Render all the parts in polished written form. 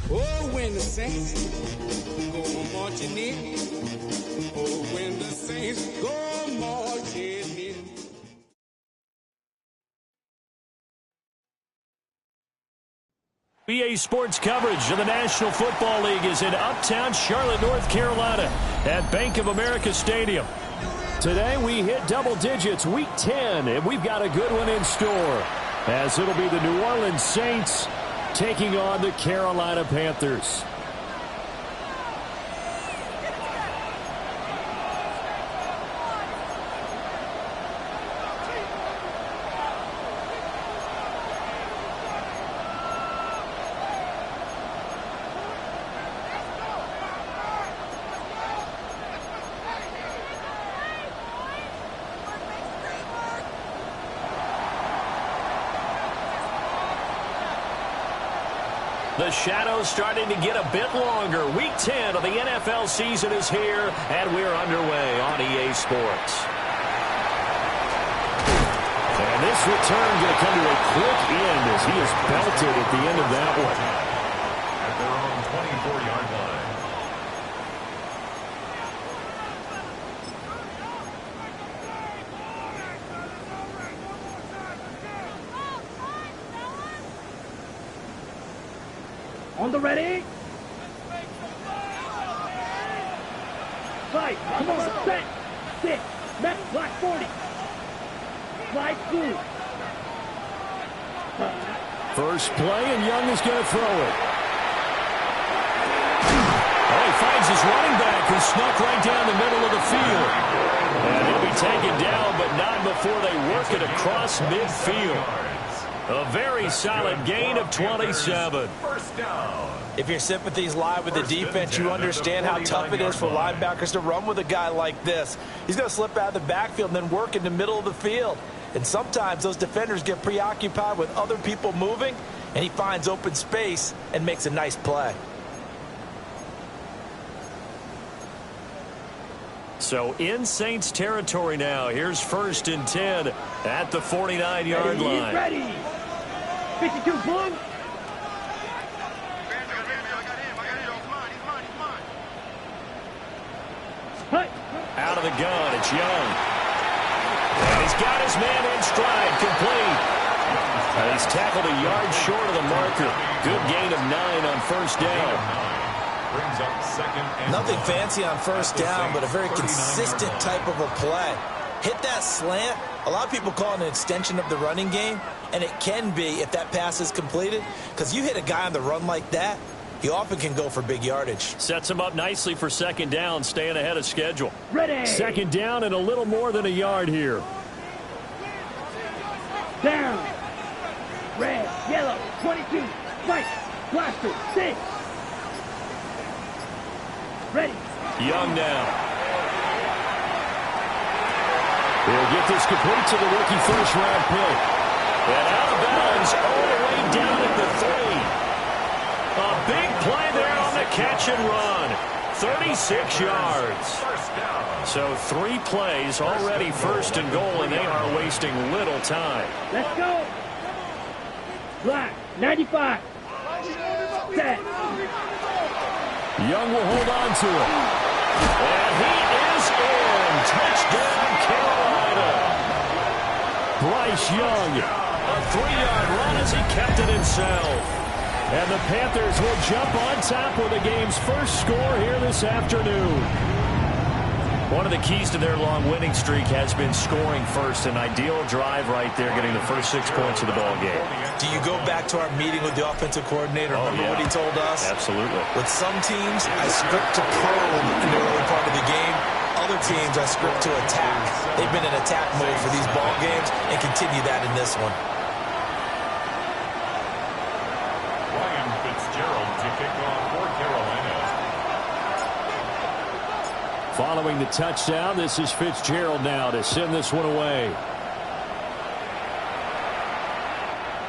Oh, when the saints go marching in. Oh, when the saints go marching in. EA Sports coverage of the National Football League is in uptown Charlotte, North Carolina at Bank of America Stadium. Today we hit double digits, week 10, and we've got a good one in store, as it'll be the New Orleans Saints taking on the Carolina Panthers. The shadow's starting to get a bit longer. Week 10 of the NFL season is here, and we're underway on EA Sports. And this return going to come to a quick end as he is belted at the end of that one. At their own 24-yard line. On the ready. Fight. Come on. Set. 6. Left. Block 40. Slide through. First play, and Young is going to throw it. Oh, he finds his running back who snuck right down the middle of the field. And he'll be taken down, but not before they work it across midfield. A very solid gain of 27. First down. If your sympathies lie with the defense, you understand how tough it is for linebackers to run with a guy like this. He's going to slip out of the backfield and then work in the middle of the field. And sometimes those defenders get preoccupied with other people moving, and he finds open space and makes a nice play. So in Saints territory now. Here's 1st and 10 at the 49-yard line. Ready. 52 Boom. Out of the gun, it's Young. And he's got his man in stride, complete. And he's tackled a yard short of the marker. Good gain of 9 on first down. Brings up 2nd and Nothing fancy on first down, but a very consistent type of a play. Hit that slant. A lot of people call it an extension of the running game, and it can be if that pass is completed, because you hit a guy on the run like that, he often can go for big yardage. Sets him up nicely for 2nd down, staying ahead of schedule. Ready. 2nd down and a little more than a yard here. Down. Red. Yellow. 22. Fight. Blaster. 6. Ready. Young now. He'll get this complete to the rookie first-round pick. And out of bounds all the way down at the 3. A big play there on the catch and run. 36 yards. So 3 plays already 1st and goal, and they are wasting little time. Let's go. Black. 95. Set. Young will hold on to it. And he is in. Touchdown, Carolina. Bryce Young. A 3-yard run as he kept it himself. And the Panthers will jump on top with the game's first score here this afternoon. One of the keys to their long winning streak has been scoring first. An ideal drive right there, getting the first 6 points of the ball game. Do you go back to our meeting with the offensive coordinator? Remember what he told us? Absolutely. With some teams, I script to probe in the early part of the game. Other teams, I script to attack. They've been in attack mode for these ball games and continue that in this one. To kick off for Carolina. Following the touchdown, this is Fitzgerald now to send this one away.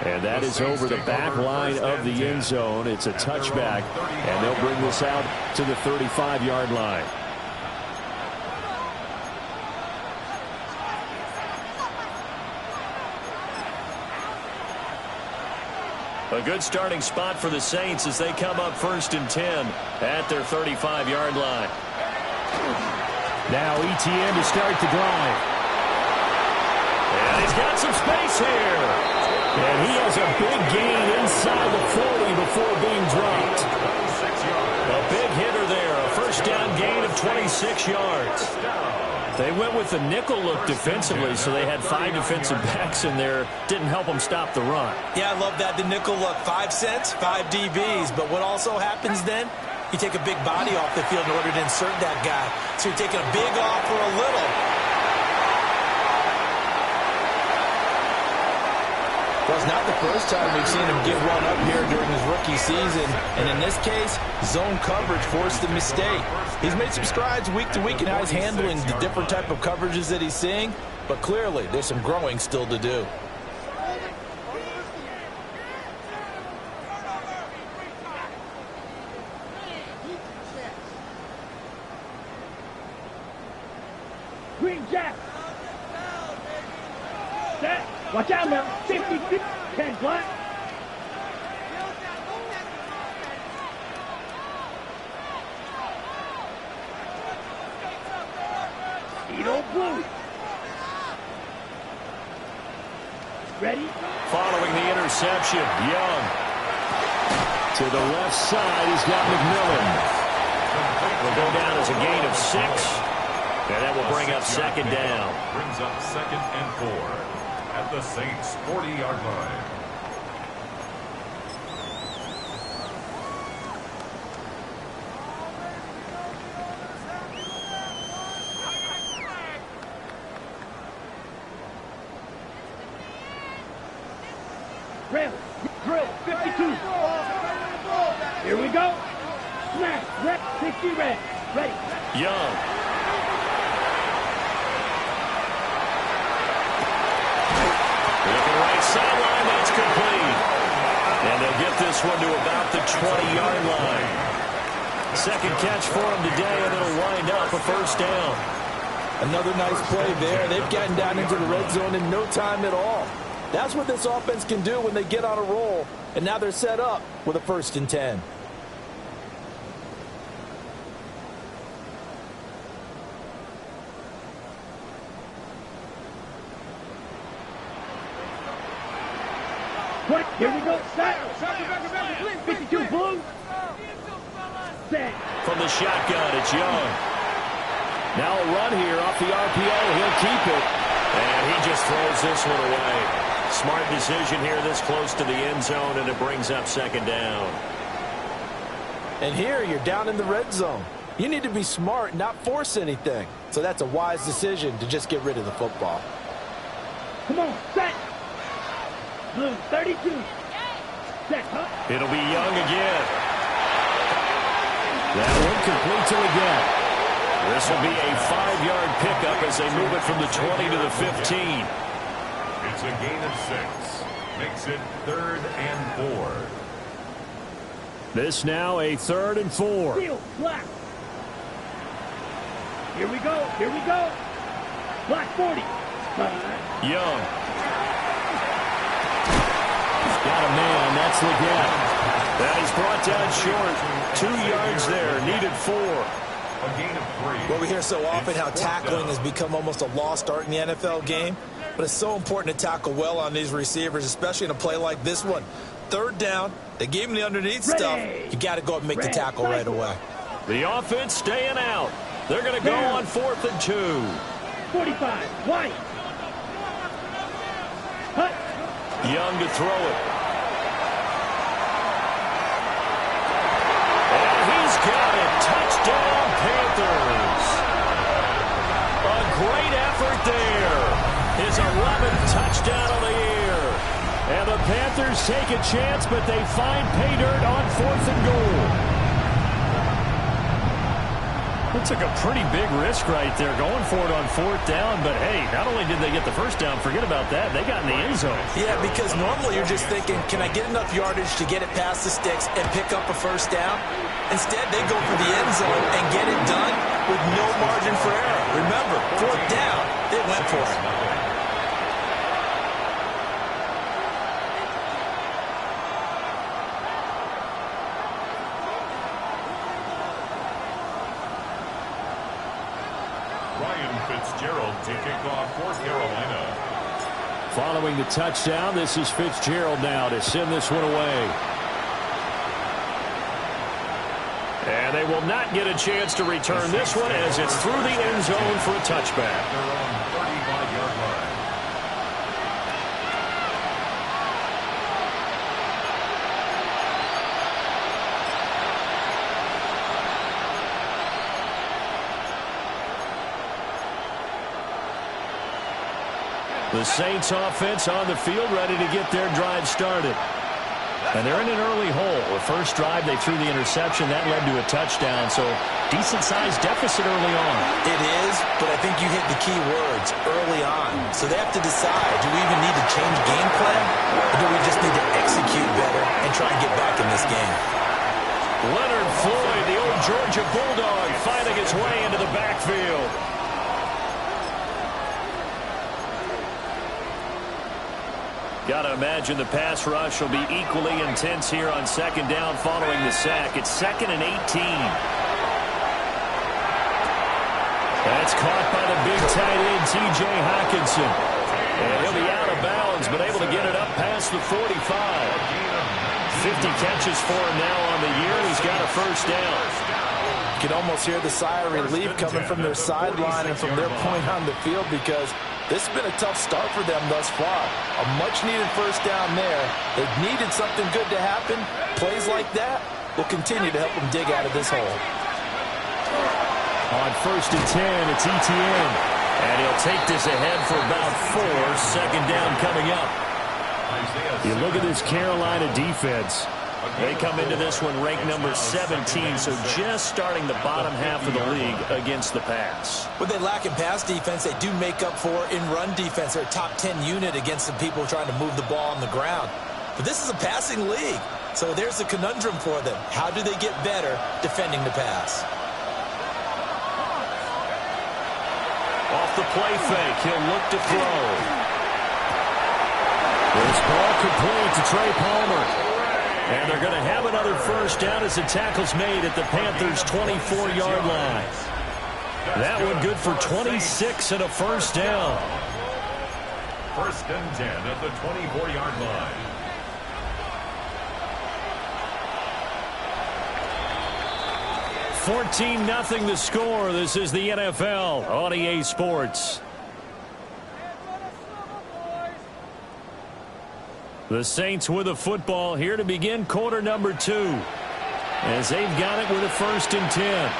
And that is over the back line of the end zone. It's a touchback, and they'll bring this out to the 35-yard line. A good starting spot for the Saints as they come up 1st and 10 at their 35-yard line. Now ETN to start the drive. And he's got some space here. And he has a big gain inside the 40 before being dropped. A big hitter there. A first down gain of 26 yards. They went with the nickel look defensively, so they had 5 defensive backs in there. Didn't help them stop the run. Yeah, I love that, the nickel look. 5 cents, 5 DBs. But what also happens then? You take a big body off the field in order to insert that guy. So you're taking a big off for a little. Well, it's not the first time we've seen him get run up here during his rookie season. And in this case, zone coverage forced the mistake. He's made some strides week to week in how he's handling the different type of coverages that he's seeing. But clearly, there's some growing still to do. Green Jack. Set. Watch out now. 50, 10 black. Edo blue. Ready? Following the interception, Young. To the left side, he's got McMillan. Will go down as a gain of 6. And that will bring up 2nd down. Brings up 2nd and 4 at the Saints' 40-yard line. Drill, 52. Here we go. Smash, red, 60 red. Ready. Young. Looking right sideline, that's complete. And they'll get this one to about the 20-yard line. 2nd catch for him today, and it'll wind up a 1st down. Another nice play there. They've gotten down into the red zone in no time at all. That's what this offense can do when they get on a roll. And now they're set up with a 1st and 10. Quick, here we go. Set. 52 blue. Set. From the shotgun, it's Young. Now a run here off the RPO. He'll keep it. And he just throws this one away. Smart decision here this close to the end zone, and it brings up 2nd down. And here you're down in the red zone. You need to be smart, not force anything. So that's a wise decision to just get rid of the football. Come on, set. Blue, 32. Set, huh? It'll be Young again. That one complete to again. This will be a 5-yard pickup as they move it from the 20 to the 15. It's a gain of 6. Makes it 3rd and 4. This now a 3rd and 4. Steel, black. Here we go. Here we go. Black 40. Young. He's got a man. That's Leggett. That is brought down short. 2 yards there. Needed 4. A gain of 3. Well, we hear so often how tackling has become almost a lost art in the NFL game. But it's so important to tackle well on these receivers, especially in a play like this one. 3rd down, They gave him the underneath stuff. You got to go up and make the tackle right away. The offense staying out. They're going to go on 4th and 2. 45, White. Hut. Young to throw it. And he's got it. Touchdown, Panthers. A great effort there. His 11th touchdown of the year. And the Panthers take a chance, but they find pay dirt on 4th and goal. It took a pretty big risk right there going for it on 4th down, but hey, not only did they get the first down, forget about that, they got in the end zone. Yeah, because normally you're just thinking, can I get enough yardage to get it past the sticks and pick up a first down? Instead, they go for the end zone and get it done with no margin for error. Remember, 4th down, they went for it. Fitzgerald to kick off for Carolina. Following the touchdown, this is Fitzgerald now to send this one away. And they will not get a chance to return this one as it's through the end zone for a touchback. They're on 35-yard line. The Saints offense on the field ready to get their drive started. And they're in an early hole. The first drive, they threw the interception. That led to a touchdown, so decent-sized deficit early on. It is, but I think you hit the key words, early on. So they have to decide, do we even need to change game plan, or do we just need to execute better and try and get back in this game? Leonard Floyd, the old Georgia Bulldog, finding his way into the backfield. Got to imagine the pass rush will be equally intense here on 2nd down following the sack. It's 2nd and 18. That's caught by the big tight end, T.J. Hockenson. And he'll be out of bounds, but able to get it up past the 45. 50 catches for him now on the year. He's got a first down. You can almost hear the sigh of relief coming from their sideline and from their point on the field because this has been a tough start for them thus far. A much-needed first down there. They've needed something good to happen. Plays like that will continue to help them dig out of this hole. On 1st and 10, it's ETN. And he'll take this ahead for about 4. 2nd down coming up. You look at this Carolina defense. They come into this one ranked number 17, so just starting the bottom half of the league against the pass. What they lack in pass defense, they do make up for in run defense. They're a top 10 unit against the people trying to move the ball on the ground. But this is a passing league, so there's a conundrum for them. How do they get better defending the pass? Off the play fake, he'll look to throw. This ball complete to Trey Palmer. And they're going to have another first down as the tackle's made at the Panthers' 24-yard line. That one good for 26 and a first down. 1st and 10 at the 24-yard line. 14-0 the score. This is the NFL on EA Sports. The Saints with a football here to begin quarter number 2. As they've got it with a 1st and 10.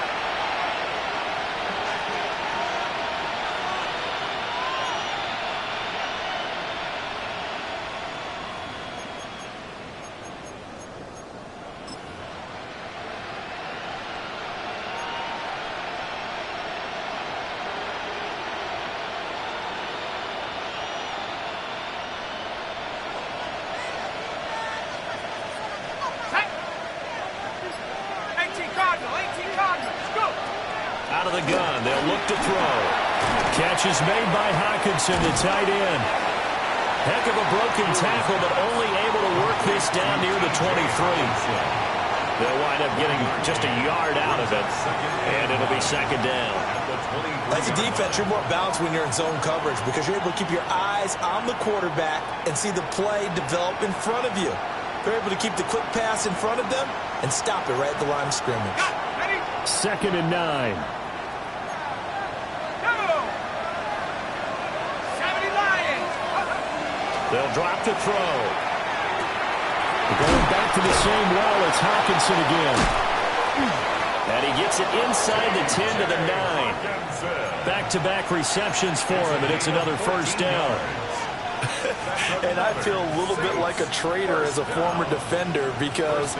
Out of the gun, they'll look to throw. Catch is made by Hockenson, the tight end. Heck of a broken tackle, but only able to work this down near the 23. They'll wind up getting just a yard out of it, and it'll be 2nd down. As a defense, you're more balanced when you're in zone coverage because you're able to keep your eyes on the quarterback and see the play develop in front of you. They're able to keep the quick pass in front of them and stop it right at the line of scrimmage. 2nd and 9. They'll drop to throw. Going back to the same well, it's Hawkinson again. And he gets it inside the 10 to the 9. Back-to-back receptions for him, and it's another first down. And I feel a little bit like a traitor as a former defender because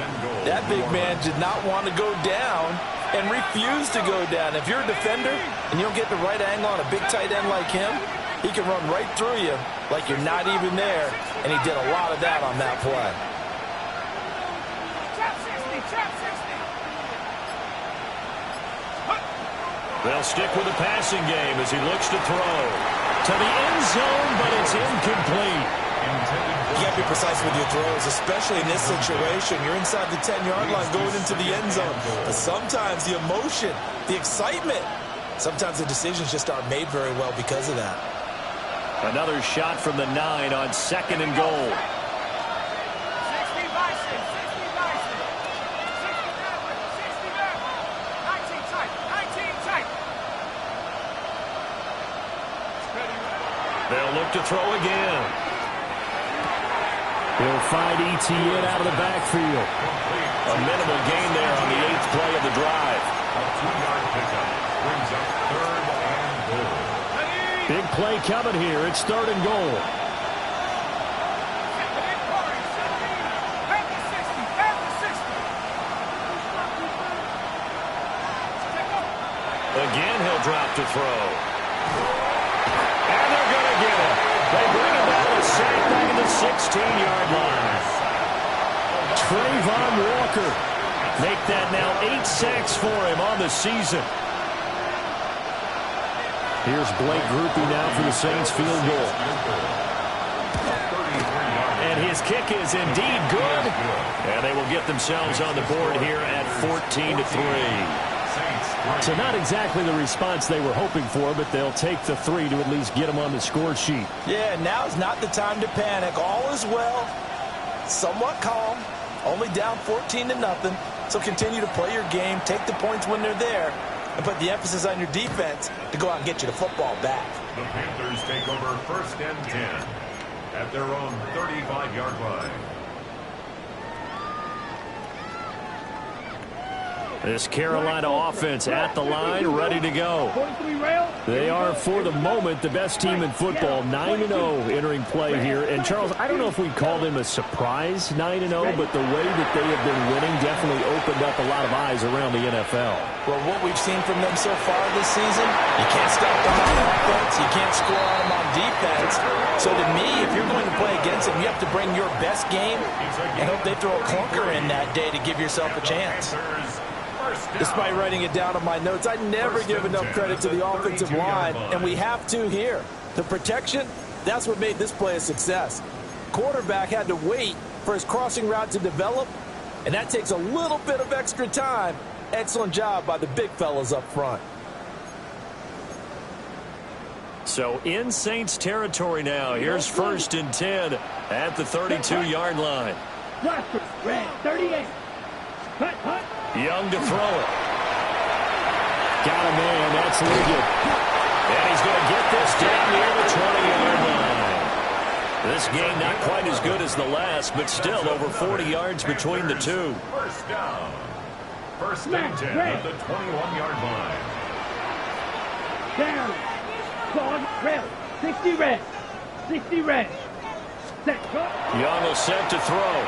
that big man did not want to go down and refused to go down. If you're a defender and you don't get the right angle on a big tight end like him, he can run right through you like you're not even there, and he did a lot of that on that play. They'll stick with the passing game as he looks to throw. To the end zone, but it's incomplete. You got to be precise with your throws, especially in this situation. You're inside the 10-yard line going into the end zone. But sometimes the emotion, the excitement, sometimes the decisions just aren't made very well because of that. Another shot from the 9 on 2nd and goal. They'll look to throw again. He'll find ETN out of the backfield. A minimal gain there on the 8th play of the drive. A 2-yard pickup brings up 3rd and goal. Big play coming here. It's 3rd and goal. Again, he'll drop to throw. And they're going to get it. They bring about a sack back at the 16-yard line. Trayvon Walker make that now 8 sacks for him on the season. Here's Blake Grupe now for the Saints field goal. And his kick is indeed good. And they will get themselves on the board here at 14-3. So not exactly the response they were hoping for, but they'll take the 3 to at least get them on the score sheet. Yeah, now's not the time to panic. All is well, somewhat calm, only down 14-0. So continue to play your game, take the points when they're there, and put the emphasis on your defense to go out and get you the football back. The Panthers take over 1st and 10 at their own 35-yard line. This Carolina offense at the line, ready to go. They are, for the moment, the best team in football, 9-0 entering play here. And, Charles, I don't know if we'd call them a surprise 9-0, but the way that they have been winning definitely opened up a lot of eyes around the NFL. Well, what we've seen from them so far this season, you can't stop them on offense, you can't score on them on defense. So to me, if you're going to play against them, you have to bring your best game and hope they throw a clunker in that day to give yourself a chance. Despite writing it down on my notes, I never give enough credit to the offensive line, and we have to here. The protection, that's what made this play a success. Quarterback had to wait for his crossing route to develop, and that takes a little bit of extra time. Excellent job by the big fellas up front. So in Saints territory now. Here's 1st and 10 at the 32-yard line. Red, 38. Hut. Young to throw it. Got a man. That's Liggett. And he's going to get this down near the 20-yard line. This game not quite as good as the last, but still over 40 yards between the two. First down. 1st and 10 at the 21-yard line. Down. Gone. Red. 60 red. 60 red. Set. Young will set to throw.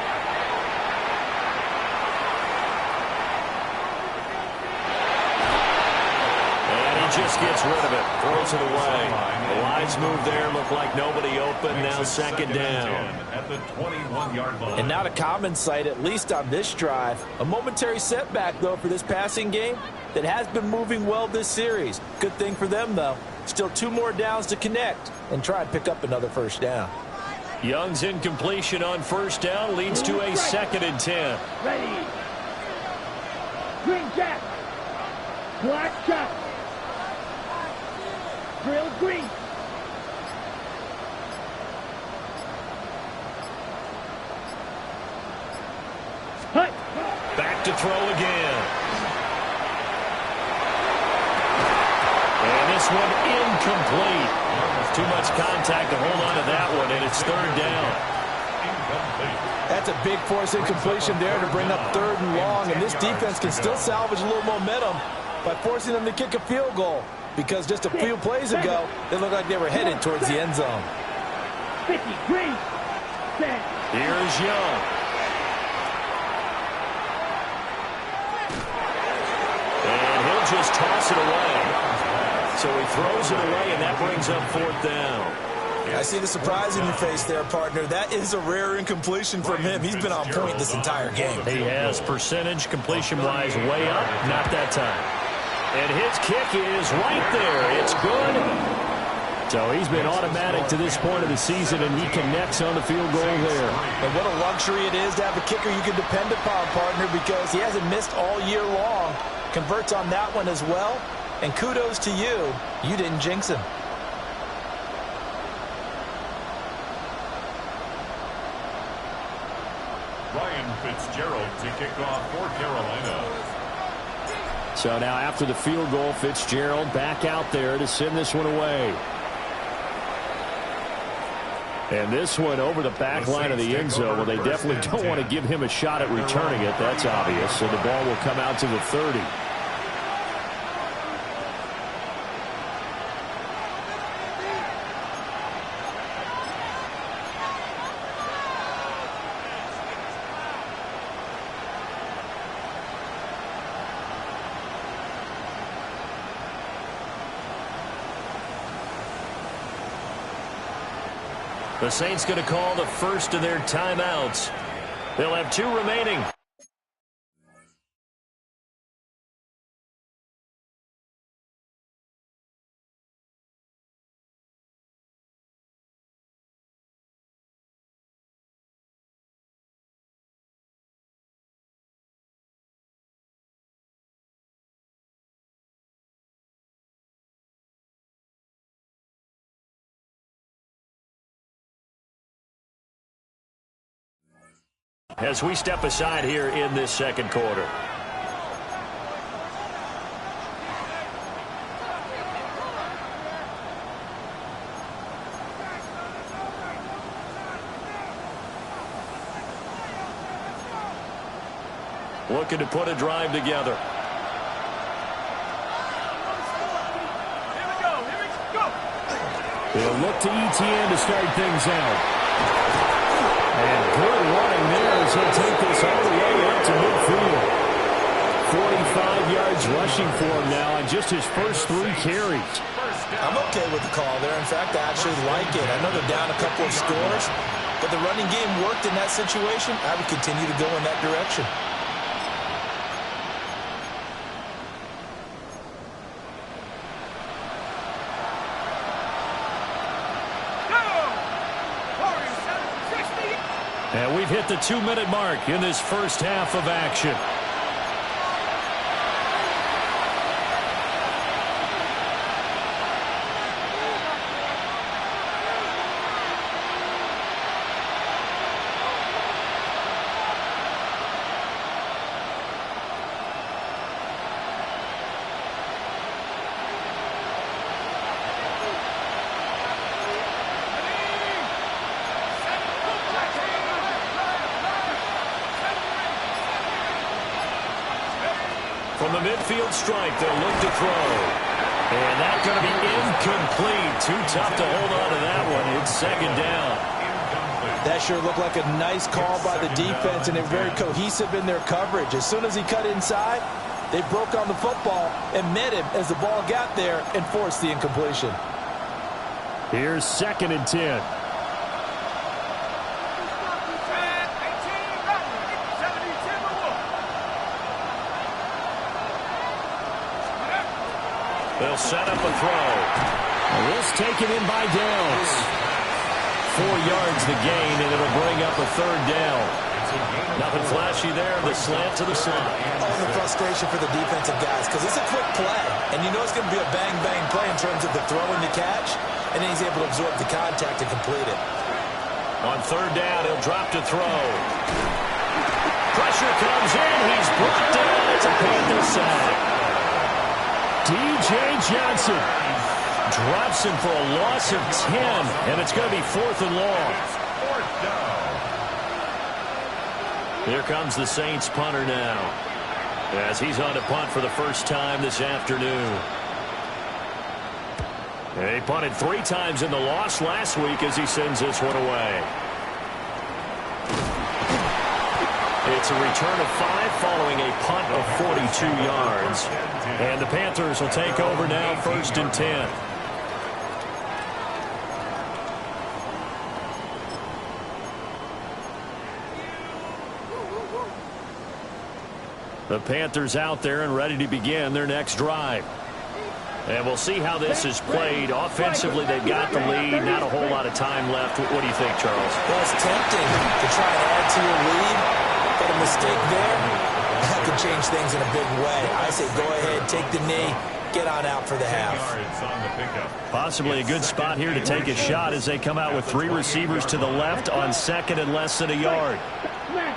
Just gets rid of it, throws it away. The lines move there, look like nobody open. Now 2nd down. At the 21-yard line. And not a common sight, at least on this drive. A momentary setback, though, for this passing game that has been moving well this series. Good thing for them, though. Still 2 more downs to connect and try and pick up another first down. Young's incompletion on 1st down leads to a 2nd and 10. Ready. Green jack. Black jack. Drill green. one incomplete. Too much contact to hold on to that one, and it's third down. That's a big force incompletion there to bring up 3rd and long, and this defense can still salvage a little momentum by forcing them to kick a field goal, because just a few plays ago, they looked like they were headed towards the end zone. 53. Here's Young. And he'll just toss it away. So he throws it away, and that brings up 4th down. I see the surprise in your face there, partner. That is a rare incompletion from him. He's been on point this entire game. He has percentage completion-wise way up. Not that time. And his kick is right there. It's good. So he's been automatic to this point of the season, and he connects on the field goal there. And what a luxury it is to have a kicker you can depend upon, partner, because he hasn't missed all year long. Converts on that one as well. And kudos to you. You didn't jinx him. Ryan Fitzgerald to kick off for Carolina. So now after the field goal, Fitzgerald back out there to send this one away. And this one over the back line of the end zone. Well, they definitely don't want to give him a shot at returning it. That's obvious. So the ball will come out to the 30. The Saints going to call the first of their timeouts. They'll have 2 remaining. As we step aside here in this second quarter. Looking to put a drive together. They'll look to ETN to start things out. And good running there as he'll take this all the way up to midfield. 45 yards rushing for him now on just his first 3 carries. I'm okay with the call there. In fact, I actually like it. I know they're down a couple of scores, but the running game worked in that situation. I would continue to go in that direction. And we've hit the 2-minute mark in this first half of action. From the midfield stripe, they'll look to throw. And that's going to be incomplete. Too tough to hold on to that one. It's 2nd down. That sure looked like a nice call by the defense, and they're very cohesive in their coverage. As soon as he cut inside, they broke on the football and met him as the ball got there and forced the incompletion. Here's 2nd and 10. They'll set up a throw. This taken in by Downs. 4 yards the gain, and it'll bring up a 3rd down. Nothing flashy there. The slant to the slot. Oh, the frustration for the defensive guys, because it's a quick play, and you know it's going to be a bang-bang play in terms of the throw and the catch, and then he's able to absorb the contact and complete it. On 3rd down, he'll drop to throw. Pressure comes in. He's brought down. It's a Panther sack. D.J. Johnson Drops him for a loss of 10, and it's going to be 4th and long. Here comes the Saints punter now, as he's on to punt for the first time this afternoon. He punted 3 times in the loss last week as he sends this one away. It's a return of 5 following a punt of 42 yards. And the Panthers will take over now, 1st and 10. The Panthers out there and ready to begin their next drive. And we'll see how this is played. Offensively, they've got the lead. Not a whole lot of time left. What do you think, Charles? Well, it's tempting to try and add to your lead, but a mistake there, that could change things in a big way. I say go ahead, take the knee, get on out for the half. Possibly a good spot here to take a shot as they come out with 3 receivers to the left on 2nd and less than a yard. Red,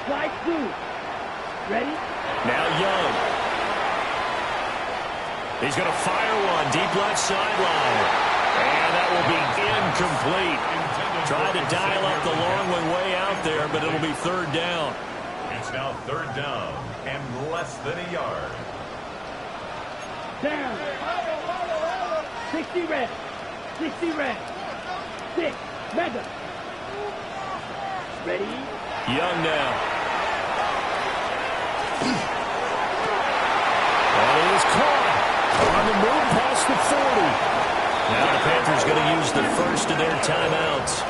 slide through. Ready? Now Young. He's going to fire one deep left sideline. And that will be incomplete. Tried to dial up the long one way out there, but it'll be 3rd down. It's now 3rd down and less than a yard. Down. 60 red. 60 red. 6. Mega. Ready? Young now. And it is caught on the move past the 40. Now the Panthers going to use the first of their timeouts,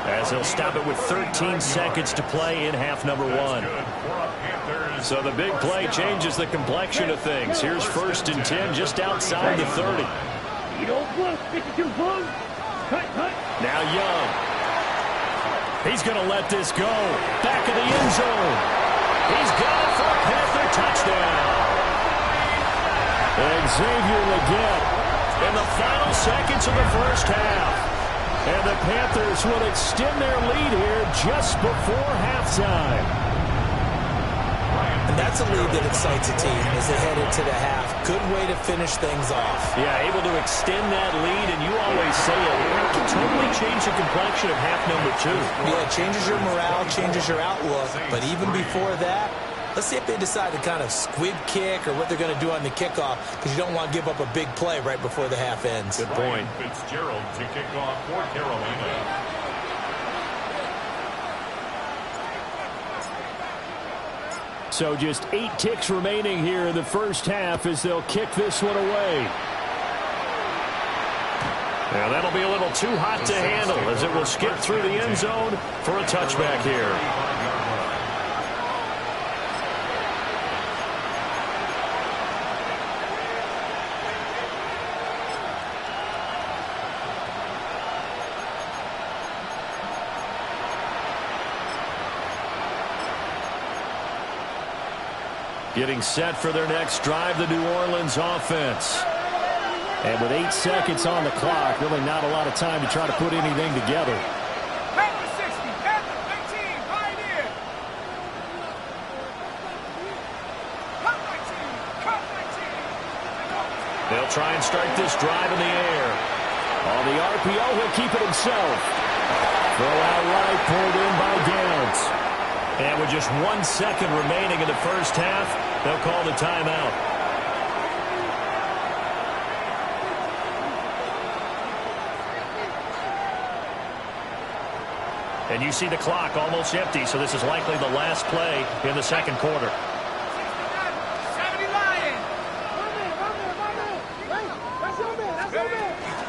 as they'll stop it with 13 seconds to play in half number 1. So the big play changes the complexion of things. Here's 1st and 10 just outside the 30. You don't close. 52 close. Cut. Now Young. He's going to let this go. Back of the end zone. He's got it for a Panther touchdown. Xavier Legette in the final seconds of the first half. And the Panthers will extend their lead here just before halftime. And that's a lead that excites a team as they head into the half. Good way to finish things off. Yeah, able to extend that lead, and you always say it can totally change the complexion of half number 2. Yeah, it changes your morale, changes your outlook. But even before that, let's see if they decide to kind of squib kick or what they're going to do on the kickoff, because you don't want to give up a big play right before the half ends. Good point. Fitzgerald to kick off for Carolina. So just 8 ticks remaining here in the first half as they'll kick this one away. Now that'll be a little too hot to handle as it will skip through the end zone for a touchback here. Getting set for their next drive, the New Orleans offense. And with 8 seconds on the clock, really not a lot of time to try to put anything together. Panther 60, Panther 15, Pioneer. Cut 19. They'll try and start this drive in the air. On the RPO, he'll keep it himself. Throw out right, pulled in by Downs. And with just 1 second remaining in the first half, they'll call the timeout. And you see the clock almost empty, so this is likely the last play in the second quarter. 70 Lions.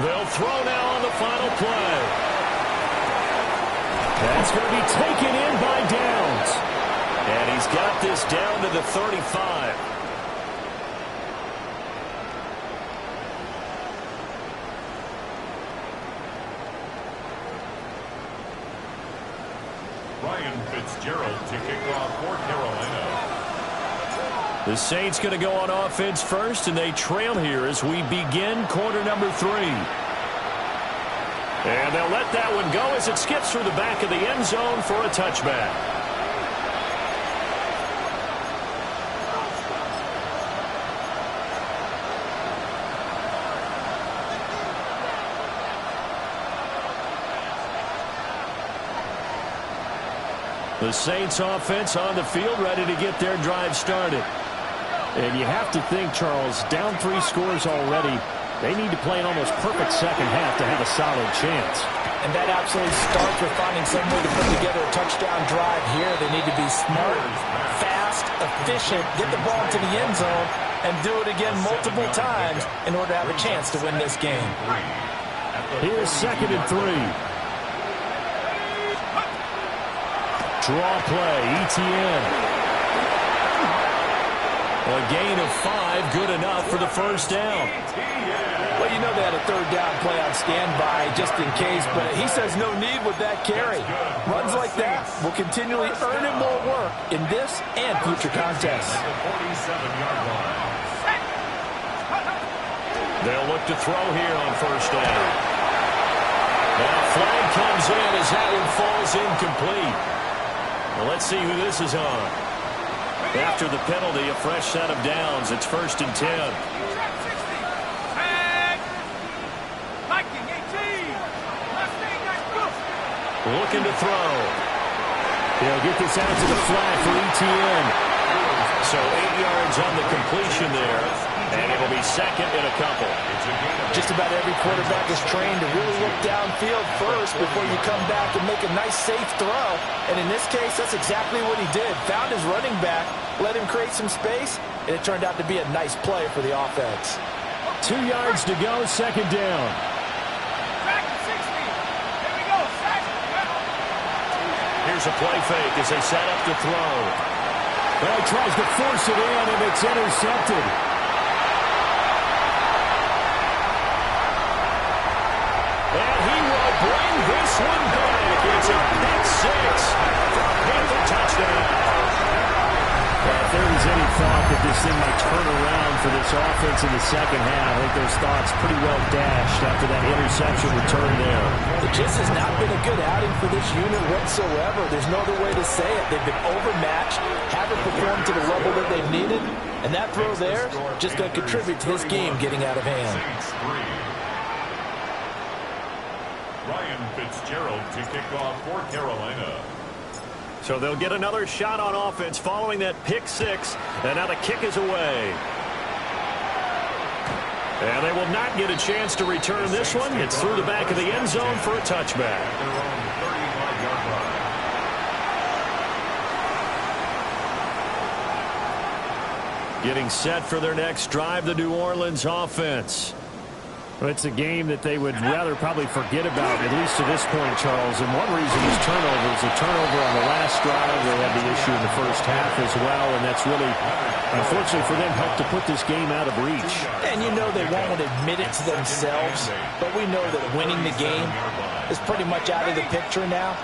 They'll throw now on the final play. That's going to be taken in by Downs. And he's got this down to the 35. Ryan Fitzgerald to kick off for Carolina. The Saints going to go on offense first, and they trail here as we begin quarter number 3. And they'll let that one go as it skips through the back of the end zone for a touchback. The Saints offense on the field, ready to get their drive started. And you have to think, Charles, down 3 scores already. They need to play an almost perfect second half to have a solid chance. And that absolutely starts with finding some way to put together a touchdown drive here. They need to be smart, fast, efficient, get the ball to the end zone, and do it again multiple times in order to have a chance to win this game. Here's 2nd and 3. Draw play, ETN. A gain of 5, good enough for the first down. Well, you know they had a 3rd down play on standby just in case, but he says no need with that carry. Runs like that will continually earn him more work in this and future contests. They'll look to throw here on first down. Now flag comes in as that one falls incomplete. Well, let's see who this is on. After the penalty, a fresh set of downs. It's 1st and 10. Looking to throw. He'll get this out to the flat for ETN. So 8 yards on the completion there. And it'll be 2nd and a couple. Just about every quarterback is trained to really look downfield first before you come back and make a nice, safe throw. And in this case, that's exactly what he did. Found his running back, let him create some space, and it turned out to be a nice play for the offense. 2 yards to go, 2nd down. Here's a play fake as they set up to throw. Well, he tries to force it in, and it's intercepted. And he will bring this one back. It's a pick 6 for a Panther touchdown. If there was any thought that this thing might turn around for this offense in the second half, I think those thoughts pretty well dashed after that interception return there. It just has not been a good outing for this unit whatsoever. There's no other way to say it. They've been overmatched, haven't performed to the level that they've needed, and that throw there just going to contribute to this game getting out of hand. Ryan Fitzgerald to kick off for Carolina. So they'll get another shot on offense following that pick 6, and now the kick is away. And they will not get a chance to return this one. It's through the back of the end zone for a touchback. Getting set for their next drive, the New Orleans offense. It's a game that they would rather probably forget about, at least to this point, Charles. And one reason is turnovers. A turnover on the last drive. They had the issue in the first half as well, and that's really, unfortunately for them, helped to put this game out of reach. And you know they won't admit it to themselves, but we know that winning the game is pretty much out of the picture now.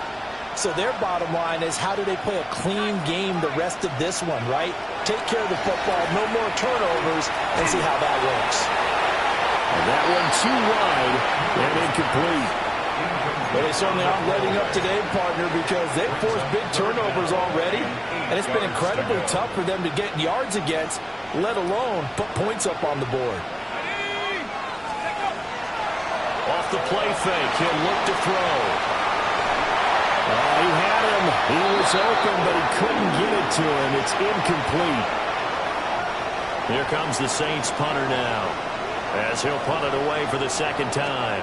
So their bottom line is, how do they play a clean game the rest of this one, right? Take care of the football, no more turnovers, and see how that works. And that one too wide and incomplete. Well, they certainly aren't letting up today, partner, because they've forced big turnovers already, and it's been incredibly tough for them to get yards against, let alone put points up on the board. Off the play fake, he'll look to throw. He had him. He was open, but he couldn't get it to him. It's incomplete. Here comes the Saints punter now, as he'll punt it away for the 2nd time.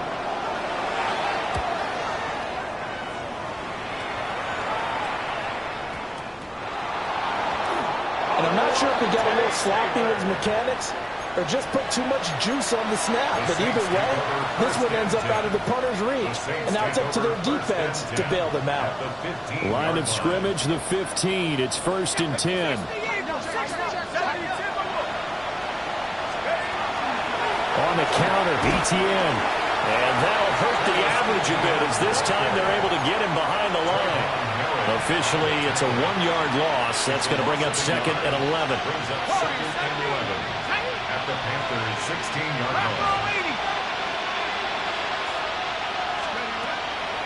And I'm not sure if he got a little sloppy with his mechanics or just put too much juice on the snap. But either way, this one ends up out of the punter's reach. And now it's up to their defense to bail them out. Line of scrimmage, the 15. It's 1st and 10. On the counter, ETN. And that'll hurt the average a bit, as this time they're able to get him behind the line. Officially, it's a 1-yard loss. That's going to bring up 2nd and 11. At the Panthers' 16-yard line.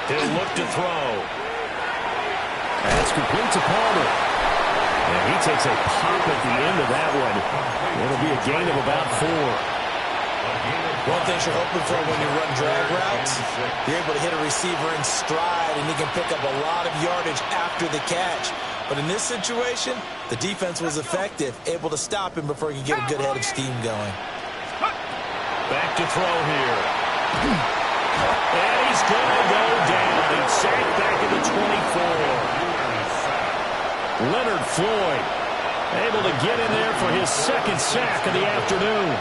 He'll look to throw. That's complete to Palmer. And he takes a pop at the end of that one. It'll be a gain of about 4. Well, things you're hoping for when you run drag routes. You're able to hit a receiver in stride, and he can pick up a lot of yardage after the catch. But in this situation, the defense was effective, able to stop him before he could get a good head of steam going. Back to throw here. And he's going to go down. He's sacked back at the 24. Leonard Floyd able to get in there for his second sack of the afternoon.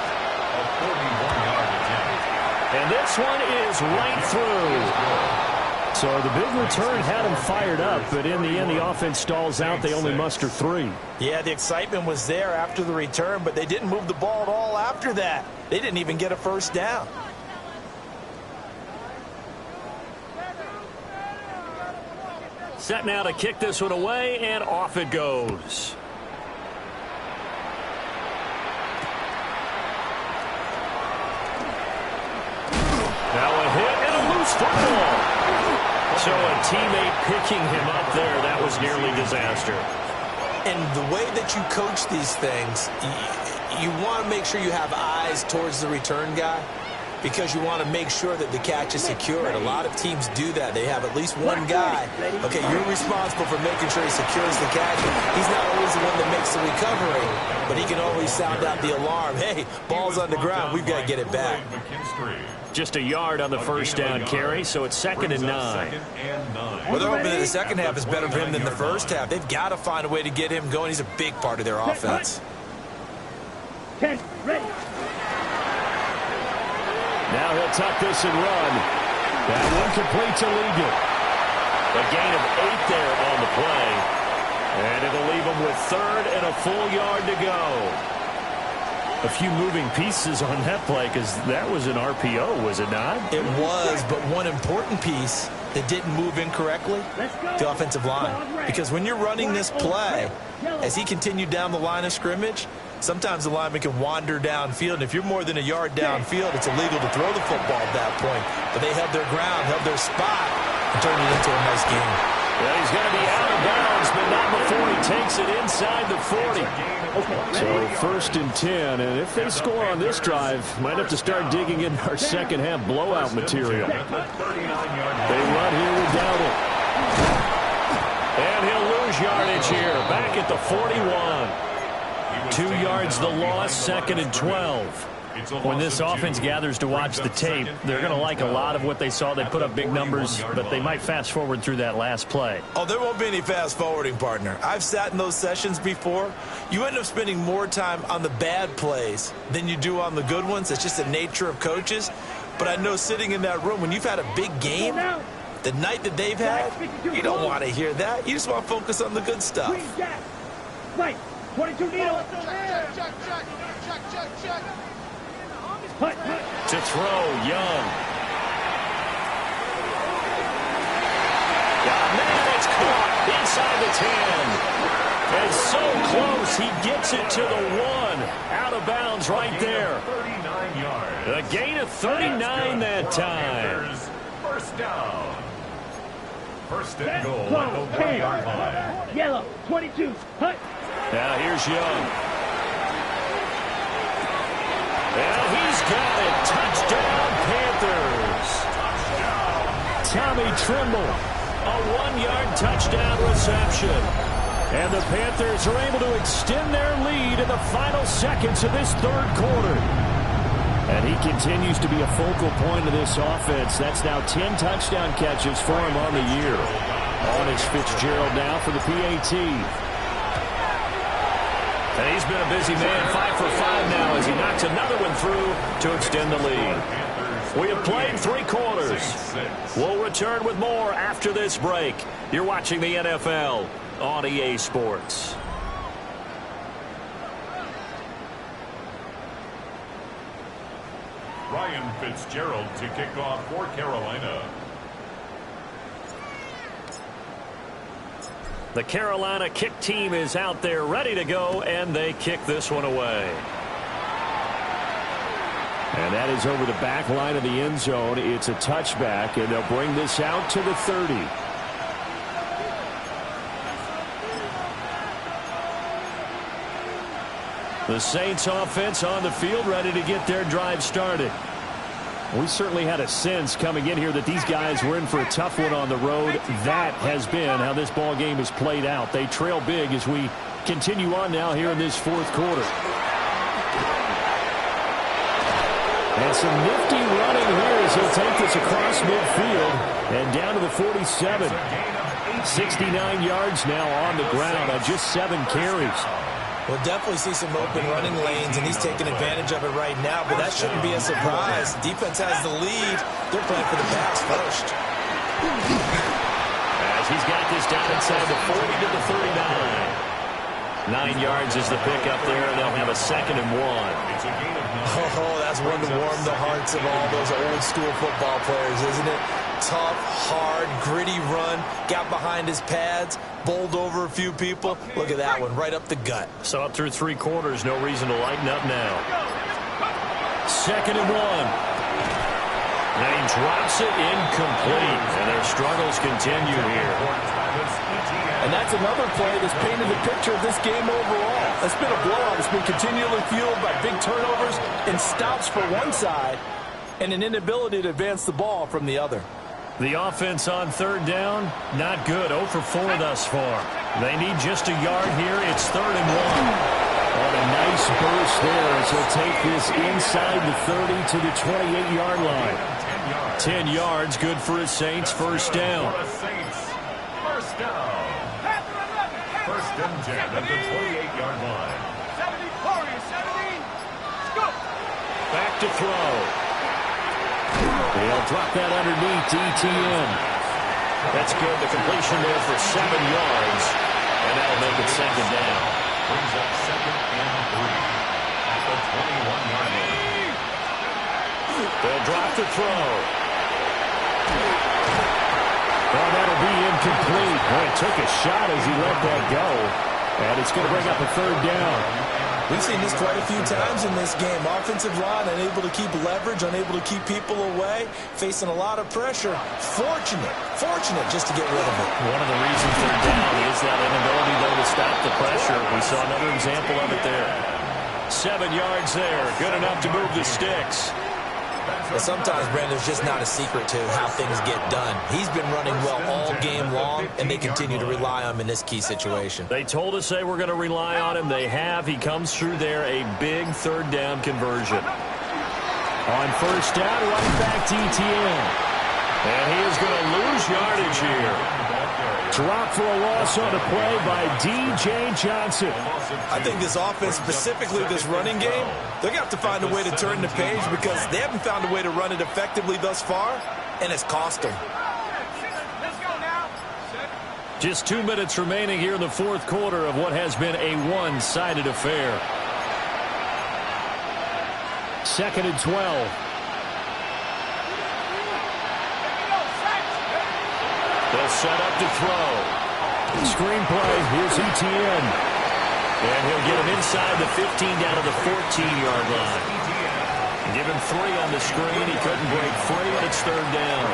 And this one is right through. So the big return had him fired up, but in the end, the offense stalls out. They only muster 3. Yeah, the excitement was there after the return, but they didn't move the ball at all after that. They didn't even get a first down. Set now to kick this one away, and off it goes. Now a hit and a loose football. So a teammate picking him up there, that was nearly disaster. And the way that you coach these things, you want to make sure you have eyes towards the return guy because you want to make sure that the catch is secured. A lot of teams do that. They have at least one guy. Okay, you're responsible for making sure he secures the catch. He's not always the one that makes the recovery, but he can always sound out the alarm. Hey, ball's on the ground. We've got to get it back. Just a yard on the first down carry, so it's 2nd and 9. Well, they're hoping that the second half is better for him than the first half. They've got to find a way to get him going. He's a big part of their offense. 10, ready. Now he'll tuck this and run. That one complete to Ligon. A gain of 8 there on the play. And it'll leave him with 3rd and a full yard to go. A few moving pieces on that play because that was an RPO, was it not? It was, but one important piece that didn't move incorrectly, the offensive line. Because when you're running this play, as he continued down the line of scrimmage, sometimes the lineman can wander downfield, and if you're more than a yard downfield, it's illegal to throw the football at that point. But they held their ground, held their spot, and turned it into a nice game. Well, he's going to be out of bounds, but not before he takes it inside the 40. So 1st and 10, and if they score on this drive, might have to start digging in our second half blowout material. They run here with Dowdle. And he'll lose yardage here, back at the 41. 2 yards the loss, 2nd and 12. When this offense gathers to watch the tape, they're going to like a lot of what they saw. They put up big numbers, but they might fast forward through that last play. Oh, there won't be any fast forwarding, partner. I've sat in those sessions before. You end up spending more time on the bad plays than you do on the good ones. It's just the nature of coaches. But I know sitting in that room, when you've had a big game, the night that they've had, you don't want to hear that. You just want to focus on the good stuff. Mike, 22 needle. Check. To throw, Young. Man, it's caught inside the 10. And so close, he gets it to the 1. Out of bounds right there. A gain of 39 that time. First down. 1st and goal at the 1-yard line. Yellow, 22. Hut. Now here's Young. And he's got it. Touchdown, Panthers. Tommy Trimble. A 1-yard touchdown reception. And the Panthers are able to extend their lead in the final seconds of this 3rd quarter. And he continues to be a focal point of this offense. That's now 10 touchdown catches for him on the year. Onyx Fitzgerald now for the PAT. And he's been a busy man, 5 for 5 now as he knocks another one through to extend the lead. We have played 3 quarters. We'll return with more after this break. You're watching the NFL on EA Sports. Ryan Fitzgerald to kick off for Carolina. The Carolina kick team is out there ready to go, and they kick this one away. And that is over the back line of the end zone. It's a touchback, and they'll bring this out to the 30. The Saints offense on the field ready to get their drive started. We certainly had a sense coming in here that these guys were in for a tough one on the road. That has been how this ball game has played out. They trail big as we continue on now here in this fourth quarter. And some nifty running here as he'll take this across midfield and down to the 47. 69 yards now on the ground on just 7 carries. We'll definitely see some open running lanes, and he's taking advantage of it right now, but that shouldn't be a surprise. Defense has the lead. They're playing for the pass first. As he's got this down inside the 40 to the 39. 9 yards is the pickup there, and they'll have a 2nd and 1. Oh, that's one to warm the hearts of all those old school football players, isn't it? Tough, hard, gritty run, got behind his pads, bowled over a few people. Look at that one, right up the gut. So up through 3 quarters, no reason to lighten up now. 2nd and 1. And he drops it incomplete, and their struggles continue here. And that's another play that's painted the picture of this game overall. It's been a blowout. It's been continually fueled by big turnovers and stops for one side and an inability to advance the ball from the other. The offense on 3rd down, not good. 0 for 4 thus far. They need just a yard here. It's 3rd and 1. On a nice burst there as he'll take this inside the 30 to the 28-yard line. 10 yards, good for his Saints. First down. First down. First and 10 at the 28-yard line. 70, scoop. Back to throw. They'll drop that underneath to ETN. That's good. The completion there for 7 yards, and that'll make it 2nd down. Brings up 2nd and 3 at the 21-yard line. They'll drop the throw. Well, that'll be incomplete. Boy, took a shot as he let that go. And it's going to bring up a 3rd down. We've seen this quite a few times in this game. Offensive line unable to keep leverage, unable to keep people away, facing a lot of pressure. Fortunate just to get rid of it. One of the reasons they're down is that inability, though, to stop the pressure. We saw another example of it there. 7 yards there. Good enough to move the sticks. But sometimes, Brandon, there's just not a secret to how things get done. He's been running well all game long, and they continue to rely on him in this key situation. They told us they were going to rely on him. They have. He comes through there, a big 3rd down conversion. On 1st down, running back to ETN. And he is going to lose yardage here. Drop for a loss on a play by D.J. Johnson. I think this offense, specifically this running game, they're going to have to find a way to turn the page because they haven't found a way to run it effectively thus far, and it's cost them. Let's go now. Just 2 minutes remaining here in the 4th quarter of what has been a one-sided affair. 2nd and 12. They'll set up to throw. Screenplay, here's ETN. And he'll get him inside the 15 down to the 14-yard line. Give him 3 on the screen. He couldn't break free, and it's 3rd down.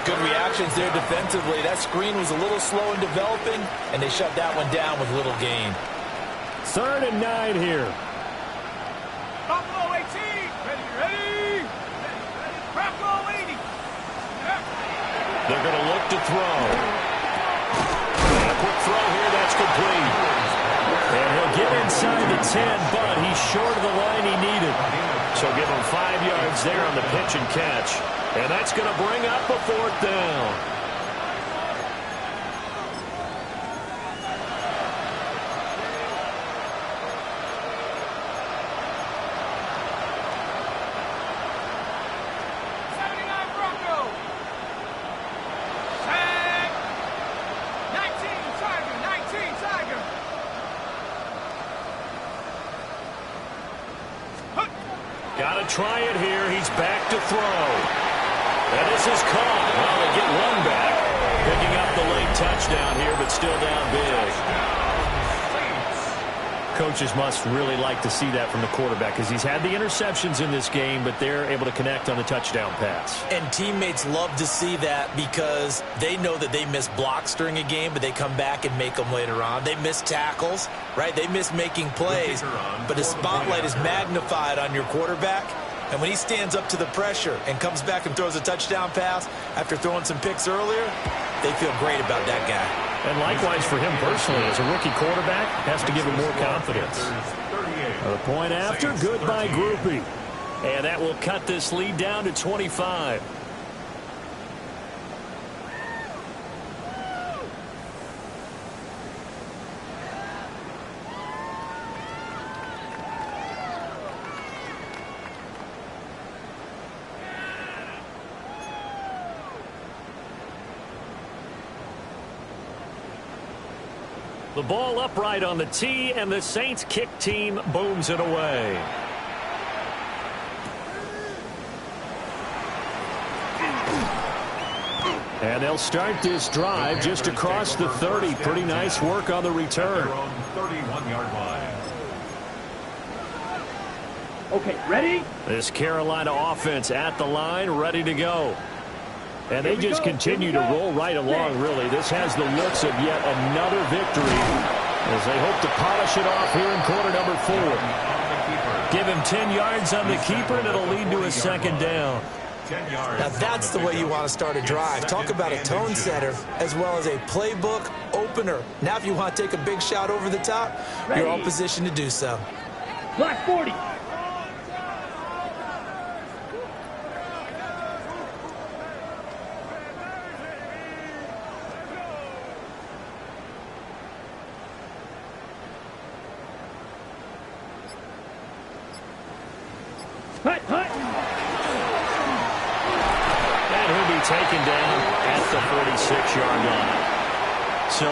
Good reactions there defensively. That screen was a little slow in developing, and they shut that one down with little gain. 3rd and 9 here. Buffalo 18. Ready. Buffalo 80. They're going to look to throw. And a quick throw here. That's complete. And he'll get inside the 10, but he's short of the line he needed. So give him 5 yards there on the pitch and catch. And that's going to bring up a 4th down. Got to try it here. He's back to throw. And this is caught. Well, they get one back. Picking up the late touchdown here, but still down big. Coaches must really like to see that from the quarterback because he's had the interceptions in this game, but they're able to connect on the touchdown pass. And teammates love to see that because they know that they miss blocks during a game, but they come back and make them later on. They miss tackles, right? They miss making plays, but the spotlight is magnified on your quarterback, And when he stands up to the pressure and comes back and throws a touchdown pass after throwing some picks earlier, they feel great about that guy. And likewise for him personally, as a rookie quarterback, has to give him more confidence. A point after, good by Groupie. And that will cut this lead down to 25. The ball upright on the tee, and the Saints kick team booms it away. And they'll start this drive just across the 30. Pretty nice work on the return. 31-yard line. Okay, ready? This Carolina offense at the line, ready to go. And they just continue to roll right along, really. This has the looks of yet another victory as they hope to polish it off here in quarter number 4. Give him 10 yards on the keeper, and it'll lead to a second down. Now that's the way you want to start a drive. Talk about a tone setter as well as a playbook opener. Now if you want to take a big shot over the top, you're all positioned to do so. Black 40. Hut, hut. And he'll be taken down at the 46-yard line. So